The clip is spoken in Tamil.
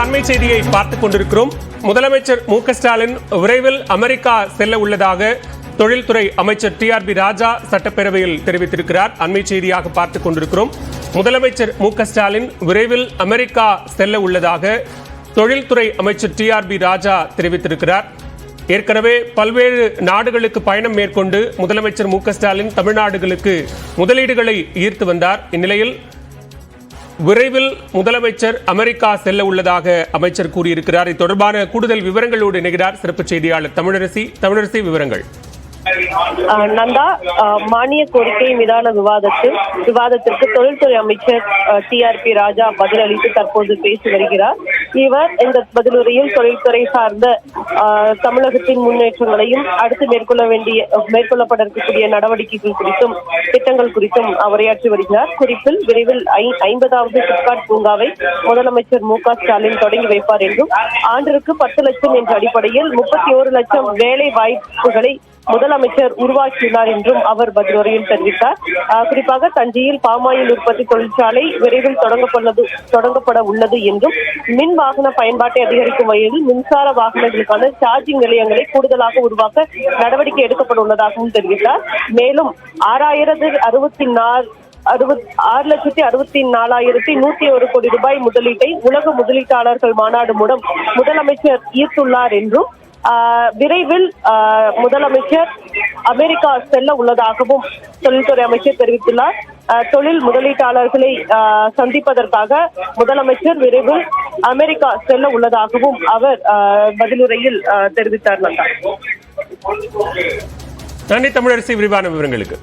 அண்மை செய்தியை பார்த்துக் கொண்டிருக்கிறோம். முதலமைச்சர் மு.க. ஸ்டாலின் விரைவில் அமெரிக்கா செல்ல உள்ளதாக தொழில்துறை அமைச்சர் டிஆர்பி ராஜா சட்டப்பேரவையில் தெரிவித்திருக்கிறார். அண்மை செய்தியாக பார்த்துக் கொண்டிருக்கிறோம். முதலமைச்சர் மு.க. ஸ்டாலின் விரைவில் அமெரிக்கா செல்ல உள்ளதாக தொழில்துறை அமைச்சர் டிஆர்பி ராஜா தெரிவித்திருக்கிறார். ஏற்கனவே பல்வேறு நாடுகளுக்கு பயணம் மேற்கொண்டு முதலமைச்சர் மு.க. ஸ்டாலின் தமிழ்நாடுகளுக்கு முதலீடுகளை ஈர்த்து வந்தார். இந்நிலையில் விரைவில் முதலமைச்சர் அமெரிக்கா செல்ல உள்ளதாக அமைச்சர் கூறியிருக்கிறார். இது தொடர்பான கூடுதல் விவரங்களோடு இணைகிறார் சிறப்பு செய்தியாளர் தமிழரசி. விவரங்கள். நந்தா, மானிய கோரிக்கை மீதான விவாதத்திற்கு தொழில்துறை அமைச்சர் டிஆர்பி ராஜா பதிலளித்து தற்போது பேசி வருகிறார். இவர் இந்த பதிலுரையில் தொழில்துறை சார்ந்த தமிழகத்தின் முன்னேற்றங்களையும் அடுத்து மேற்கொள்ளப்பட இருக்கக்கூடிய நடவடிக்கைகள் குறித்தும் திட்டங்கள் குறித்தும் உரையாற்றி வருகிறார். குறிப்பில் விரைவில் 50வது சிப்காட் பூங்காவை முதலமைச்சர் மு.க. ஸ்டாலின் தொடங்கி வைப்பார் என்றும் ஆண்டிற்கு 10 லட்சம் என்ற அடிப்படையில் 31 லட்சம் வேலை வாய்ப்புகளை முதலமைச்சர் உருவாக்கியுள்ளார் என்றும் அவர் பதிலுரையில் தெரிவித்தார். குறிப்பாக தஞ்சையில் பாமாயில் உற்பத்தி தொழிற்சாலை விரைவில் தொடங்கப்பட உள்ளது என்றும் மின் வாகன பயன்பாட்டை அதிகரிக்கும் வகையில் மின்சார வாகனங்களுக்கான சார்ஜிங் நிலையங்களை கூடுதலாக உருவாக்க நடவடிக்கை எடுக்கப்பட உள்ளதாகவும் தெரிவித்தார். மேலும் 6,64,101 கோடி ரூபாய் முதலீட்டை உலக முதலீட்டாளர்கள் மாநாடு மூலம் முதலமைச்சர் ஈர்த்துள்ளார் என்றும் விரைவில் முதலமைச்சர் அமெரிக்கா செல்ல உள்ளதாகவும் தொழில்துறை அமைச்சர் தெரிவித்துள்ளார். தொழில் முதலீட்டாளர்களை சந்திப்பதற்காக முதலமைச்சர் விரைவில் அமெரிக்கா செல்ல உள்ளதாகவும் அவர் பதிலுரையில் தெரிவித்தார். நன்றி தமிழரசி, விரிவான விவரங்களுக்கு.